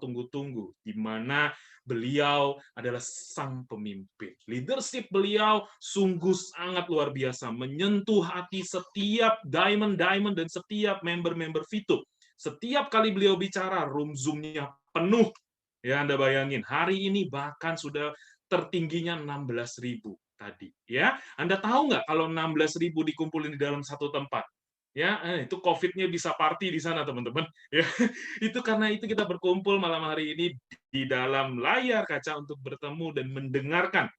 tunggu-tunggu, di mana beliau adalah sang pemimpin. Leadership beliau sungguh sangat luar biasa, menyentuh hati setiap diamond dan setiap member-member VTube. Setiap kali beliau bicara, room Zoom-nya penuh. Ya, Anda bayangin, hari ini bahkan sudah tertingginya 16.000 tadi. Ya, Anda tahu nggak kalau 16.000 dikumpulin di dalam satu tempat? Ya, itu COVID-nya bisa party di sana, teman-teman. Ya, itu karena itu kita berkumpul malam hari ini di dalam layar kaca untuk bertemu dan mendengarkan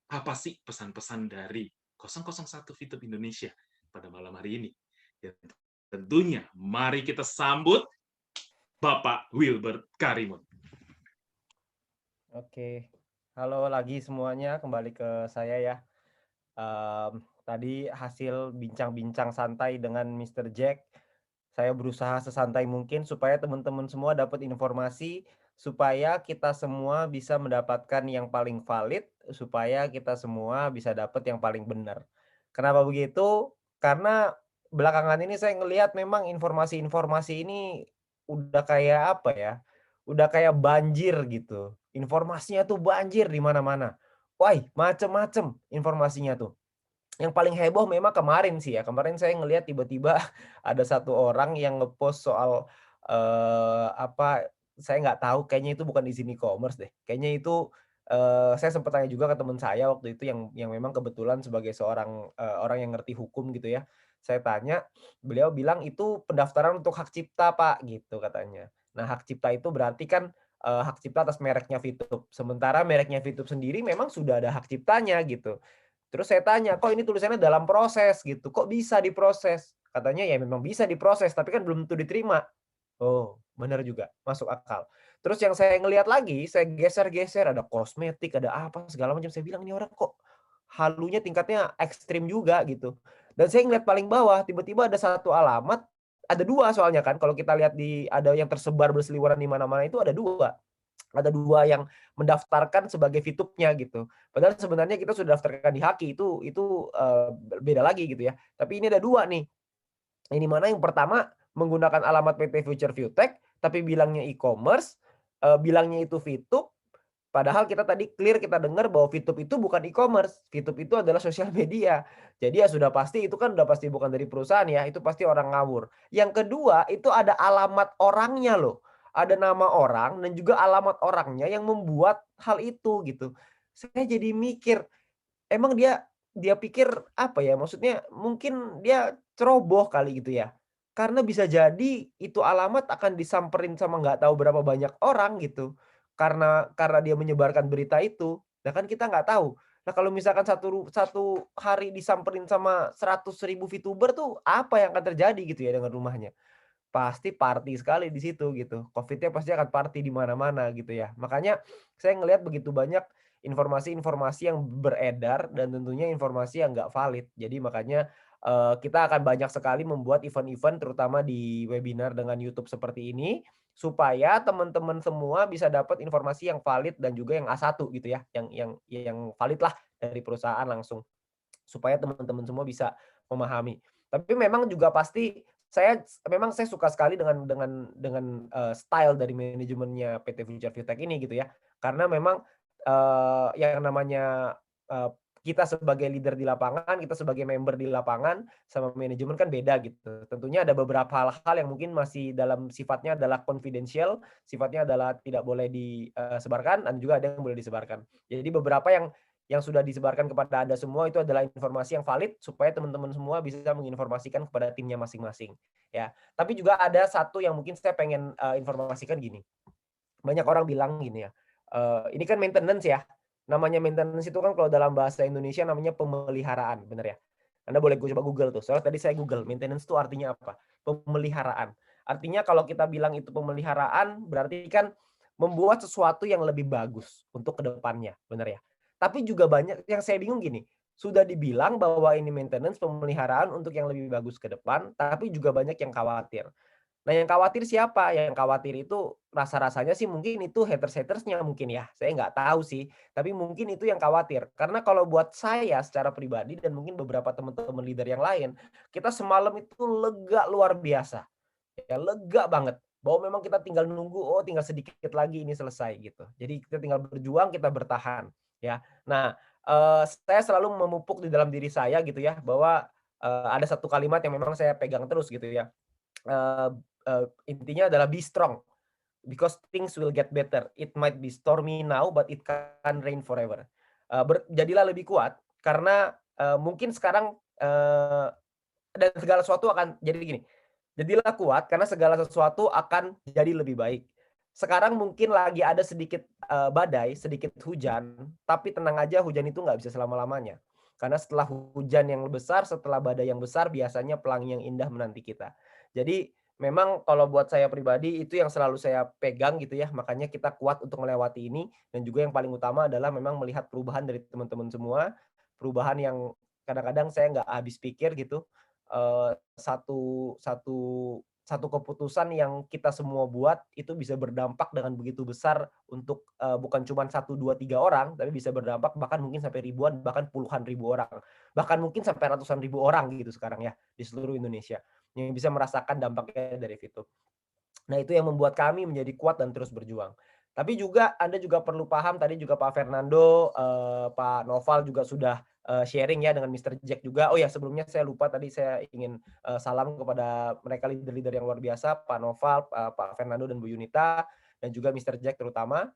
apa sih pesan-pesan dari 001 VTube Indonesia pada malam hari ini. Dan tentunya, mari kita sambut Bapak Wilbert Karimun. Oke, halo lagi semuanya, kembali ke saya ya. Tadi hasil bincang-bincang santai dengan Mr. Jack, saya berusaha sesantai mungkin supaya teman-teman semua dapat informasi, supaya kita semua bisa mendapatkan yang paling valid, supaya kita semua bisa dapat yang paling benar. Kenapa begitu? Karena belakangan ini saya ngelihat memang informasi-informasi ini udah kayak apa ya, udah kayak banjir gitu. Informasinya tuh banjir di mana-mana. Wah, macem-macem informasinya tuh. Yang paling heboh memang kemarin sih ya, kemarin saya ngelihat tiba-tiba ada satu orang yang ngepost soal, apa, saya nggak tahu kayaknya itu bukan izin e-commerce deh. Kayaknya itu, saya sempat tanya juga ke teman saya waktu itu yang memang kebetulan sebagai seorang, orang yang ngerti hukum gitu ya. Saya tanya, beliau bilang, "Itu pendaftaran untuk hak cipta, Pak," gitu katanya. Nah, hak cipta itu berarti kan, hak cipta atas mereknya VTube. Sementara mereknya VTube sendiri memang sudah ada hak ciptanya gitu. Terus saya tanya, "Kok ini tulisannya dalam proses?" gitu, "Kok bisa diproses?" Katanya, "Ya memang bisa diproses, tapi kan belum tentu diterima." Oh, benar juga, masuk akal. Terus yang saya ngelihat lagi, saya geser-geser, ada kosmetik, ada apa, segala macam. Saya bilang, "Ini orang kok halunya tingkatnya ekstrim juga," gitu. Dan saya ngelihat paling bawah, tiba-tiba ada satu alamat, ada 2 soalnya kan, kalau kita lihat ada yang tersebar berseliweran di mana-mana itu ada 2. Ada 2 yang mendaftarkan sebagai VTube-nya gitu. Padahal sebenarnya kita sudah daftarkan di Haki, itu, beda lagi gitu ya. Tapi ini ada 2 nih, ini mana yang pertama menggunakan alamat PT Future Viewtech, tapi bilangnya e-commerce, bilangnya itu VTube, padahal kita tadi clear kita dengar bahwa VTube itu bukan e-commerce, VTube itu adalah sosial media. Jadi ya sudah pasti itu kan udah pasti bukan dari perusahaan ya, itu pasti orang ngawur. Yang kedua, itu ada alamat orangnya loh. Ada nama orang dan juga alamat orangnya yang membuat hal itu gitu. Saya jadi mikir, emang dia pikir apa ya, maksudnya mungkin dia ceroboh kali gitu ya. Karena bisa jadi itu alamat akan disamperin sama nggak tahu berapa banyak orang gitu. Karena dia menyebarkan berita itu. Nah kan kita nggak tahu. Nah kalau misalkan satu hari disamperin sama 100.000 VTuber tuh apa yang akan terjadi gitu ya dengan rumahnya. Pasti party sekali di situ gitu. Covid-nya pasti akan party di mana-mana gitu ya. Makanya saya ngelihat begitu banyak informasi-informasi yang beredar dan tentunya informasi yang nggak valid. Jadi makanya, kita akan banyak sekali membuat event-event terutama di webinar dengan YouTube seperti ini, supaya teman-teman semua bisa dapat informasi yang valid dan juga yang A1 gitu ya, yang valid lah dari perusahaan langsung. Supaya teman-teman semua bisa memahami. Tapi memang juga pasti saya suka sekali style dari manajemennya PT Future Viewtech ini gitu ya. Karena memang, yang namanya, kita sebagai leader di lapangan, kita sebagai member di lapangan, sama manajemen kan beda gitu. Tentunya ada beberapa hal-hal yang mungkin masih dalam sifatnya adalah confidential, sifatnya adalah tidak boleh disebarkan dan juga ada yang boleh disebarkan. Jadi beberapa yang sudah disebarkan kepada Anda semua itu adalah informasi yang valid supaya teman-teman semua bisa menginformasikan kepada timnya masing-masing, ya. Tapi juga ada satu yang mungkin saya pengen, informasikan gini, banyak orang bilang gini ya, ini kan maintenance ya, namanya maintenance itu kan kalau dalam bahasa Indonesia namanya pemeliharaan, bener ya? Anda boleh coba Google tuh, soalnya tadi saya Google, maintenance itu artinya apa? Pemeliharaan. Artinya kalau kita bilang itu pemeliharaan, berarti kan membuat sesuatu yang lebih bagus untuk ke depannya, bener ya? Tapi juga banyak yang saya bingung gini, sudah dibilang bahwa ini maintenance, pemeliharaan untuk yang lebih bagus ke depan, tapi juga banyak yang khawatir. Nah, yang khawatir siapa? Yang khawatir itu rasa-rasanya sih mungkin itu haters-hatersnya mungkin ya, saya nggak tahu sih, tapi mungkin itu yang khawatir. Karena kalau buat saya secara pribadi dan mungkin beberapa teman-teman leader yang lain, kita semalam itu lega luar biasa, ya lega banget. bahwa memang kita tinggal nunggu, oh tinggal sedikit lagi ini selesai gitu. Jadi kita tinggal berjuang, kita bertahan ya. Nah, saya selalu memupuk di dalam diri saya gitu ya, bahwa, ada satu kalimat yang memang saya pegang terus gitu ya, eee intinya adalah be strong, because things will get better. It might be stormy now, but it can rain forever. Jadilah lebih kuat karena, mungkin sekarang, dan segala sesuatu akan jadi gini, jadilah kuat karena segala sesuatu akan jadi lebih baik. Sekarang mungkin lagi ada sedikit, badai, sedikit hujan, tapi tenang aja hujan itu nggak bisa selama-lamanya. Karena setelah hujan yang besar, setelah badai yang besar, biasanya pelangi yang indah menanti kita. Jadi memang kalau buat saya pribadi itu yang selalu saya pegang gitu ya, makanya kita kuat untuk melewati ini, dan juga yang paling utama adalah memang melihat perubahan dari teman-teman semua, perubahan yang kadang-kadang saya nggak habis pikir gitu, satu satu satu keputusan yang kita semua buat itu bisa berdampak dengan begitu besar untuk, bukan cuma satu 2 3 orang, tapi bisa berdampak bahkan mungkin sampai ribuan, bahkan puluhan ribu orang. Bahkan mungkin sampai ratusan ribu orang gitu sekarang ya, di seluruh Indonesia, yang bisa merasakan dampaknya dari Fitup. Nah, itu yang membuat kami menjadi kuat dan terus berjuang. Tapi juga Anda juga perlu paham, tadi juga Pak Fernando, Pak Noval juga sudah, sharing ya dengan Mister Jack juga. Oh ya, sebelumnya saya lupa tadi saya ingin, salam kepada mereka leader-leader yang luar biasa, Pak Noval, Pak Fernando dan Bu Yunita, dan juga Mister Jack terutama.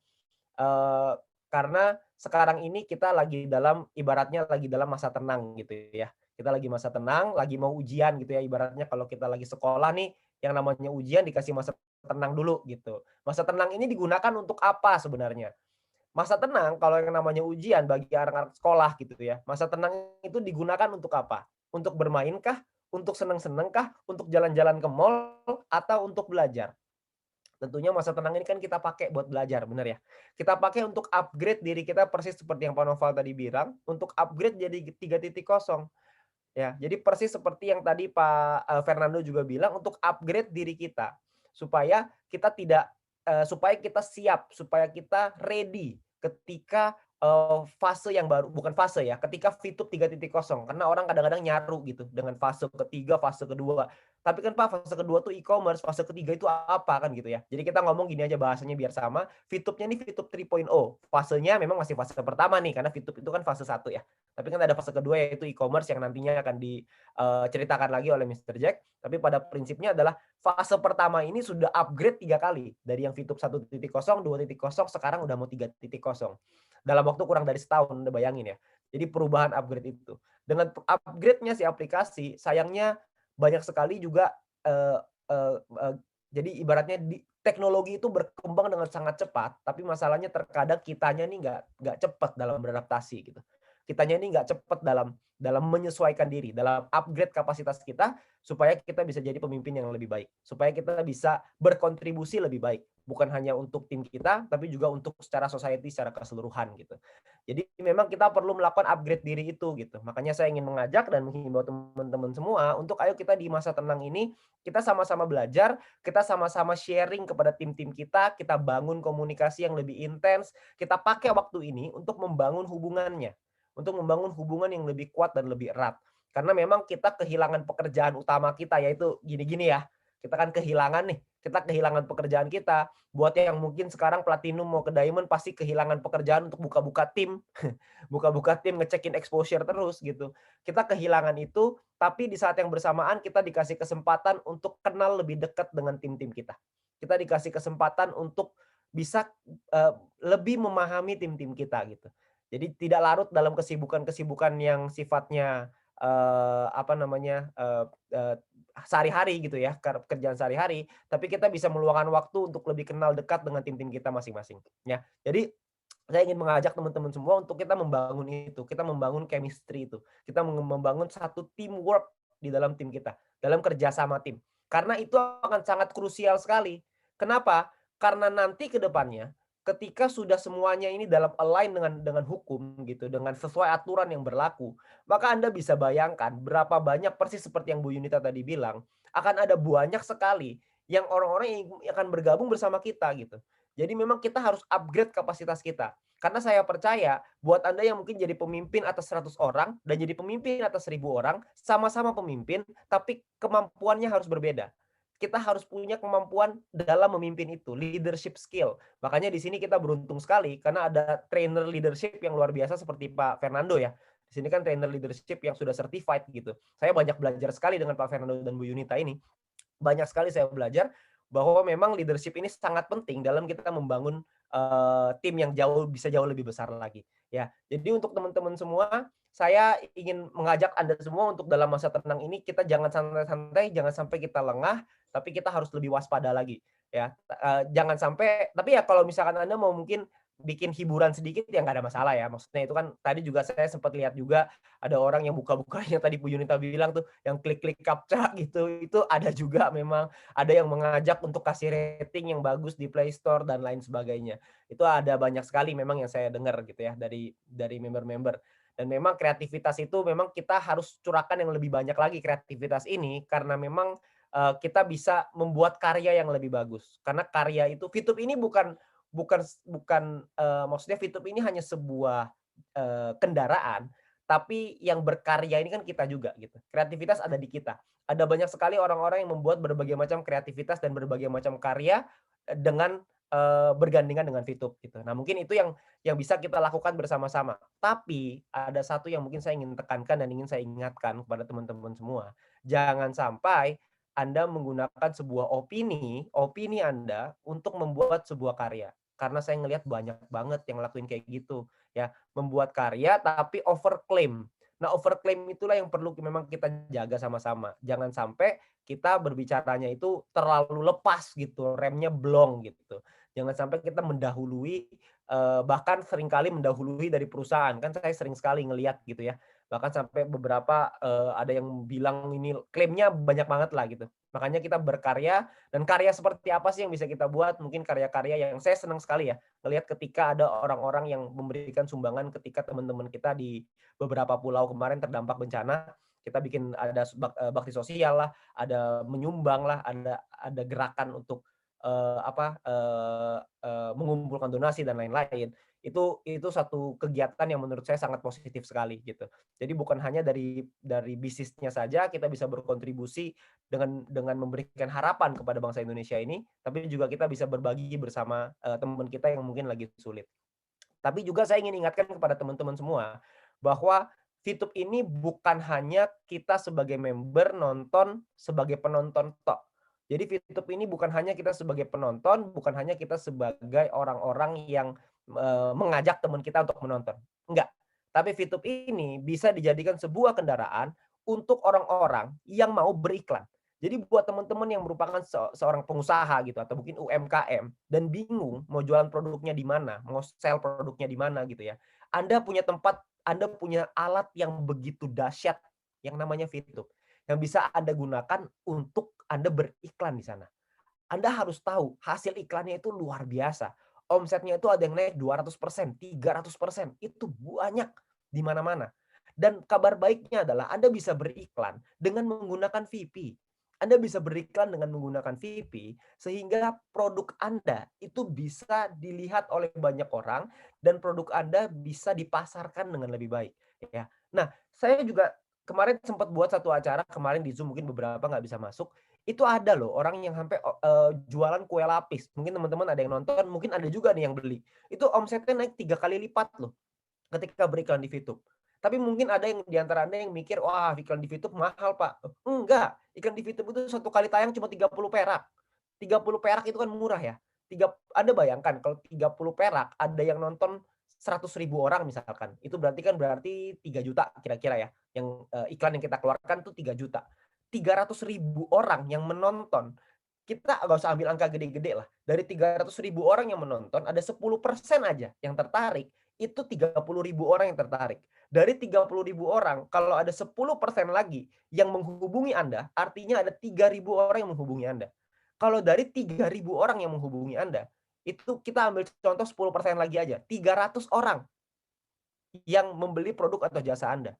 Eee, karena sekarang ini kita lagi dalam ibaratnya lagi dalam masa tenang gitu ya. Kita lagi masa tenang, lagi mau ujian gitu ya, ibaratnya kalau kita lagi sekolah nih, yang namanya ujian dikasih masa tenang dulu gitu. Masa tenang ini digunakan untuk apa sebenarnya? Masa tenang kalau yang namanya ujian bagi anak-anak sekolah gitu ya, masa tenang itu digunakan untuk apa? Untuk bermain kah? Untuk seneng-seneng kah? Untuk jalan-jalan ke mall? Atau untuk belajar? Tentunya masa tenang ini kan kita pakai buat belajar, bener ya? Kita pakai untuk upgrade diri kita persis seperti yang Pak Noval tadi bilang, untuk upgrade jadi 3.0 ya. Jadi persis seperti yang tadi Pak, Fernando juga bilang untuk upgrade diri kita. Supaya kita tidak, supaya kita siap, supaya kita ready ketika, fase yang baru, bukan fase ya, ketika Fitup 3.0 karena orang kadang-kadang nyaru gitu dengan fase ketiga, fase kedua. Tapi kan Pak fase kedua tuh e-commerce, fase ketiga itu apa kan gitu ya. Jadi kita ngomong gini aja bahasanya biar sama, Fitupnya nih Fitup 3.0, fasenya memang masih fase pertama nih karena Fitup itu kan fase satu ya. Tapi kan ada fase kedua yaitu e-commerce yang nantinya akan diceritakan lagi oleh Mister Jack. Tapi pada prinsipnya adalah fase pertama ini sudah upgrade 3 kali. Dari yang Fitup 1.0, 2.0, sekarang udah mau 3.0. Dalam waktu kurang dari setahun, udah bayangin ya. Jadi perubahan upgrade itu. Dengan upgrade-nya si aplikasi, sayangnya banyak sekali juga, eee eee eee, jadi ibaratnya teknologi itu berkembang dengan sangat cepat, tapi masalahnya terkadang kitanya nih nggak cepat dalam beradaptasi gitu. Kitanya ini nggak cepat dalam menyesuaikan diri, dalam upgrade kapasitas kita, supaya kita bisa jadi pemimpin yang lebih baik. Supaya kita bisa berkontribusi lebih baik. Bukan hanya untuk tim kita, tapi juga untuk secara society secara keseluruhan gitu. Jadi memang kita perlu melakukan upgrade diri itu gitu. Makanya saya ingin mengajak dan menghimbau teman-teman semua untuk ayo kita di masa tenang ini, kita sama-sama belajar, kita sama-sama sharing kepada tim-tim kita bangun komunikasi yang lebih intens, kita pakai waktu ini untuk membangun hubungannya. Untuk membangun hubungan yang lebih kuat dan lebih erat. Karena memang kita kehilangan pekerjaan utama kita, yaitu gini-gini ya, kita kan kehilangan nih, kita kehilangan pekerjaan kita. Buat yang mungkin sekarang platinum mau ke diamond pasti kehilangan pekerjaan untuk buka-buka tim, buka-buka tim, ngecekin exposure terus gitu. Kita kehilangan itu, tapi di saat yang bersamaan kita dikasih kesempatan untuk kenal lebih dekat dengan tim-tim kita. Kita dikasih kesempatan untuk bisa, lebih memahami tim-tim kita gitu. Jadi tidak larut dalam kesibukan-kesibukan yang sifatnya, apa namanya, sehari-hari gitu ya, kerjaan sehari-hari, tapi kita bisa meluangkan waktu untuk lebih kenal dekat dengan tim-tim kita masing-masing, ya. Jadi saya ingin mengajak teman-teman semua untuk kita membangun itu, kita membangun chemistry itu, kita membangun satu teamwork di dalam tim kita, dalam kerja sama tim. Karena itu akan sangat krusial sekali. Kenapa? Karena nanti ke depannya ketika sudah semuanya ini dalam align dengan hukum gitu, dengan sesuai aturan yang berlaku, maka Anda bisa bayangkan berapa banyak persis seperti yang Bu Yunita tadi bilang, akan ada banyak sekali yang orang-orang yang akan bergabung bersama kita gitu. Jadi memang kita harus upgrade kapasitas kita. Karena saya percaya buat Anda yang mungkin jadi pemimpin atas 100 orang dan jadi pemimpin atas 1.000 orang, sama-sama pemimpin, tapi kemampuannya harus berbeda. kita harus punya kemampuan dalam memimpin itu, leadership skill. Makanya di sini kita beruntung sekali karena ada trainer leadership yang luar biasa seperti Pak Fernando ya. Di sini kan trainer leadership yang sudah certified gitu. Saya banyak belajar sekali dengan Pak Fernando dan Bu Yunita ini. Banyak sekali saya belajar bahwa memang leadership ini sangat penting dalam kita membangun, tim yang jauh lebih besar lagi, ya. Jadi untuk teman-teman semua, saya ingin mengajak Anda semua untuk dalam masa tenang ini kita jangan santai-santai, jangan sampai kita lengah, tapi kita harus lebih waspada lagi, ya. Jangan sampai tapi ya kalau misalkan Anda mau mungkin bikin hiburan sedikit ya nggak ada masalah ya. Maksudnya itu kan tadi juga saya sempat lihat juga ada orang yang buka-bukanya tadi Bu Yunita bilang tuh, yang klik-klik captcha gitu, itu ada juga memang. Ada yang mengajak untuk kasih rating yang bagus di Play Store dan lain sebagainya. Itu ada banyak sekali memang yang saya dengar gitu ya dari member-member. Dan memang kreativitas itu memang kita harus curahkan yang lebih banyak lagi kreativitas ini karena memang, kita bisa membuat karya yang lebih bagus. Karena karya itu VTube ini maksudnya VTube ini hanya sebuah, kendaraan, tapi yang berkarya ini kan kita juga gitu. Kreativitas ada di kita. Ada banyak sekali orang-orang yang membuat berbagai macam kreativitas dan berbagai macam karya, dengan, bergandengan dengan VTube gitu. Nah mungkin itu yang bisa kita lakukan bersama-sama. Tapi ada satu yang mungkin saya ingin tekankan dan ingin saya ingatkan kepada teman-teman semua, jangan sampai Anda menggunakan sebuah opini Anda untuk membuat sebuah karya. Karena saya ngelihat banyak banget yang lakuin kayak gitu, ya. Membuat karya tapi overclaim. Nah, overclaim itulah yang perlu memang kita jaga sama-sama. Jangan sampai kita berbicaranya itu terlalu lepas gitu, remnya blong gitu. Jangan sampai kita mendahului, bahkan seringkali mendahului dari perusahaan. Kan saya sering sekali ngelihat gitu ya. Bahkan sampai beberapa, ada yang bilang ini klaimnya banyak banget lah gitu. Makanya kita berkarya dan karya seperti apa sih yang bisa kita buat? Mungkin karya-karya yang saya senang sekali ya, ngelihat ketika ada orang-orang yang memberikan sumbangan ketika teman-teman kita di beberapa pulau kemarin terdampak bencana, kita bikin ada bakti sosial lah, ada menyumbang lah, ada gerakan untuk, mengumpulkan donasi dan lain-lain. Itu satu kegiatan yang menurut saya sangat positif sekali gitu. Jadi bukan hanya dari bisnisnya saja kita bisa berkontribusi dengan memberikan harapan kepada bangsa Indonesia ini, tapi juga kita bisa berbagi bersama, teman kita yang mungkin lagi sulit. Tapi juga saya ingin ingatkan kepada teman-teman semua, bahwa VTube ini bukan hanya kita sebagai member nonton sebagai penonton tok. Jadi VTube ini bukan hanya kita sebagai penonton, bukan hanya kita sebagai orang-orang yang, mengajak teman kita untuk menonton, enggak. Tapi VTube ini bisa dijadikan sebuah kendaraan untuk orang-orang yang mau beriklan. Jadi buat teman-teman yang merupakan seorang pengusaha gitu atau mungkin UMKM dan bingung mau jualan produknya di mana, mau sell produknya di mana gitu ya. Anda punya tempat, Anda punya alat yang begitu dahsyat yang namanya VTube, yang bisa Anda gunakan untuk Anda beriklan di sana. Anda harus tahu hasil iklannya itu luar biasa. Omsetnya itu ada yang naik 200%, 300%, itu banyak di mana-mana. Dan kabar baiknya adalah Anda bisa beriklan dengan menggunakan VP. Anda bisa beriklan dengan menggunakan VP sehingga produk Anda itu bisa dilihat oleh banyak orang dan produk Anda bisa dipasarkan dengan lebih baik, ya. Nah, saya juga kemarin sempat buat satu acara kemarin di Zoom, mungkin beberapa nggak bisa masuk, itu ada loh orang yang sampai, jualan kue lapis. Mungkin teman-teman ada yang nonton, mungkin ada juga nih yang beli. Itu omsetnya naik 3 kali lipat loh ketika beriklan di VTube. Tapi mungkin ada yang di antara Anda yang mikir, "Wah, iklan di VTube mahal, Pak." Enggak, iklan di VTube itu satu kali tayang cuma 30 perak. 30 perak itu kan murah ya. Anda bayangkan kalau 30 perak ada yang nonton 100.000 orang misalkan, itu berarti 3 juta kira-kira ya, yang, iklan yang kita keluarkan tuh 3 juta. 300.000 orang yang menonton, kita nggak usah ambil angka gede-gede lah. Dari 300.000 orang yang menonton, ada 10% aja yang tertarik, itu 30.000 orang yang tertarik. Dari 30.000 orang, kalau ada 10% lagi yang menghubungi Anda, artinya ada 3.000 orang yang menghubungi Anda. Kalau dari 3.000 orang yang menghubungi Anda, itu kita ambil contoh 10% lagi aja, 300 orang yang membeli produk atau jasa Anda.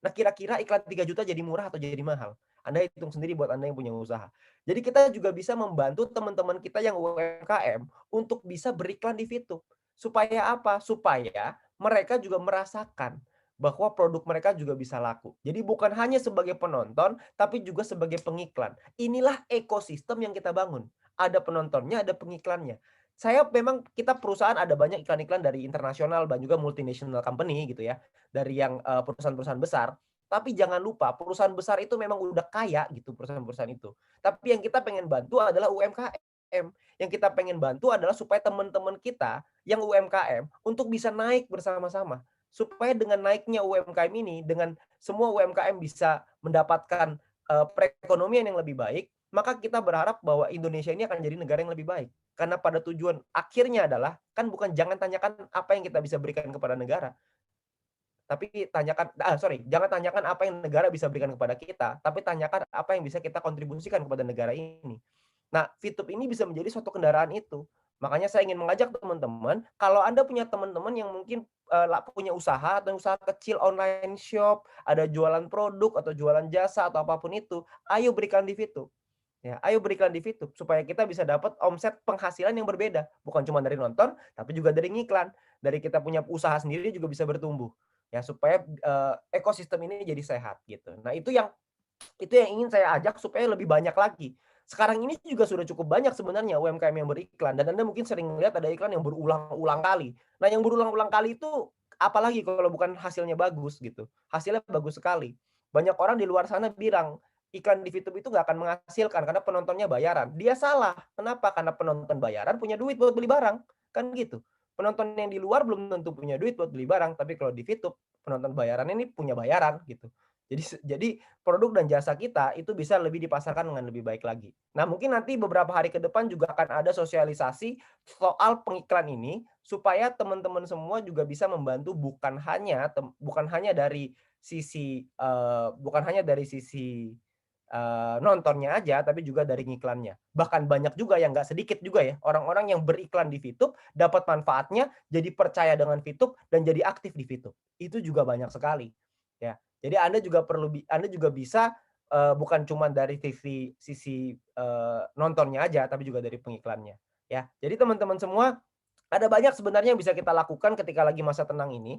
Nah, kira-kira iklan 3 juta jadi murah atau jadi mahal? Anda hitung sendiri buat Anda yang punya usaha. Jadi kita juga bisa membantu teman-teman kita yang UMKM untuk bisa beriklan di VTube. Supaya apa? Supaya mereka juga merasakan bahwa produk mereka juga bisa laku. Jadi bukan hanya sebagai penonton, tapi juga sebagai pengiklan. Inilah ekosistem yang kita bangun. Ada penontonnya, ada pengiklannya. Saya memang kita perusahaan ada banyak iklan-iklan dari internasional dan juga multinational company gitu ya, dari yang perusahaan-perusahaan besar. Tapi jangan lupa perusahaan besar itu memang udah kaya gitu perusahaan-perusahaan itu. Tapi yang kita pengen bantu adalah UMKM. Yang kita pengen bantu adalah supaya teman-teman kita yang UMKM untuk bisa naik bersama-sama. Supaya dengan naiknya UMKM ini, dengan semua UMKM bisa mendapatkan perekonomian yang lebih baik, maka kita berharap bahwa Indonesia ini akan jadi negara yang lebih baik. Karena pada tujuan akhirnya adalah, kan bukan jangan tanyakan apa yang kita bisa berikan kepada negara, tapi jangan tanyakan apa yang negara bisa berikan kepada kita, tapi tanyakan apa yang bisa kita kontribusikan kepada negara ini. Nah, Fitup ini bisa menjadi suatu kendaraan itu. Makanya saya ingin mengajak teman-teman, kalau Anda punya teman-teman yang mungkin punya usaha atau usaha kecil online shop, ada jualan produk atau jualan jasa atau apapun itu, ayo berikan di Fitup. Ya, ayo beriklan di Fitup supaya kita bisa dapat omset penghasilan yang berbeda, bukan cuma dari nonton, tapi juga dari ngiklan. Dari kita punya usaha sendiri juga bisa bertumbuh. Ya, supaya ekosistem ini jadi sehat gitu. Nah, itu yang ingin saya ajak supaya lebih banyak lagi. Sekarang ini juga sudah cukup banyak sebenarnya UMKM yang beriklan dan Anda mungkin sering melihat ada iklan yang berulang-ulang kali. Nah, yang berulang-ulang kali itu apalagi kalau bukan hasilnya bagus gitu. Hasilnya bagus sekali. Banyak orang di luar sana bilang, iklan di YouTube itu nggak akan menghasilkan karena penontonnya bayaran. Dia salah. Kenapa? Karena penonton bayaran punya duit buat beli barang. Kan gitu. Penonton yang di luar belum tentu punya duit buat beli barang, tapi kalau di YouTube penonton bayaran ini punya bayaran gitu. Jadi produk dan jasa kita itu bisa lebih dipasarkan dengan lebih baik lagi. Nah, mungkin nanti beberapa hari ke depan juga akan ada sosialisasi soal pengiklan ini supaya teman-teman semua juga bisa membantu bukan hanya dari nontonnya aja, tapi juga dari ngiklannya. Bahkan banyak juga yang nggak sedikit juga ya, orang-orang yang beriklan di Fitup, dapat manfaatnya, jadi percaya dengan Fitup, dan jadi aktif di Fitup. Itu juga banyak sekali, ya. Jadi Anda juga bisa, bukan cuma dari sisi nontonnya aja, tapi juga dari pengiklannya, ya. Jadi teman-teman semua, ada banyak sebenarnya yang bisa kita lakukan ketika lagi masa tenang ini,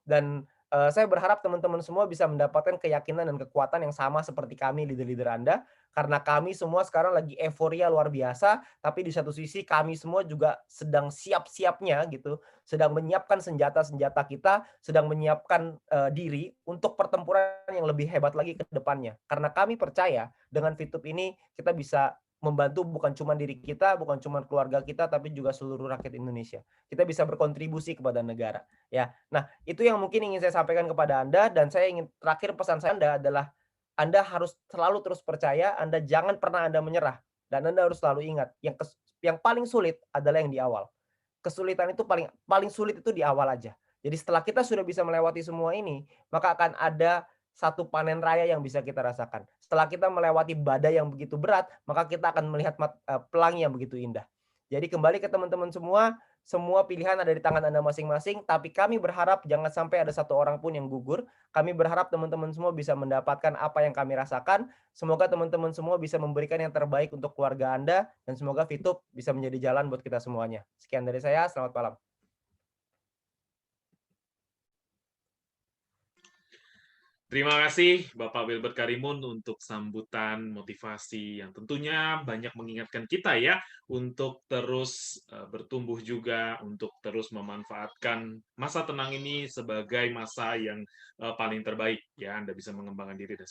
dan saya berharap teman-teman semua bisa mendapatkan keyakinan dan kekuatan yang sama seperti kami leader-leader Anda, karena kami semua sekarang lagi euforia luar biasa, tapi di satu sisi kami semua juga sedang siap-siapnya gitu, sedang menyiapkan senjata-senjata kita, sedang menyiapkan diri untuk pertempuran yang lebih hebat lagi ke depannya. Karena kami percaya dengan Fitup ini kita bisa membantu bukan cuma diri kita, bukan cuma keluarga kita, tapi juga seluruh rakyat Indonesia. Kita bisa berkontribusi kepada negara, ya. Nah, itu yang mungkin ingin saya sampaikan kepada Anda dan saya ingin terakhir pesan saya Anda adalah Anda harus selalu terus percaya, Anda jangan pernah Anda menyerah dan Anda harus selalu ingat yang paling sulit adalah yang di awal. Kesulitan itu paling paling sulit itu di awal aja. Jadi setelah kita sudah bisa melewati semua ini, maka akan ada satu panen raya yang bisa kita rasakan. Setelah kita melewati badai yang begitu berat, maka kita akan melihat pelangi yang begitu indah. Jadi kembali ke teman-teman semua, semua pilihan ada di tangan Anda masing-masing, tapi kami berharap jangan sampai ada satu orang pun yang gugur. Kami berharap teman-teman semua bisa mendapatkan apa yang kami rasakan. Semoga teman-teman semua bisa memberikan yang terbaik untuk keluarga Anda, dan semoga Fitup bisa menjadi jalan buat kita semuanya. Sekian dari saya, selamat malam. Terima kasih Bapak Wilbert Karimun untuk sambutan motivasi yang tentunya banyak mengingatkan kita ya untuk terus bertumbuh juga, untuk terus memanfaatkan masa tenang ini sebagai masa yang paling terbaik ya. Anda bisa mengembangkan diri dan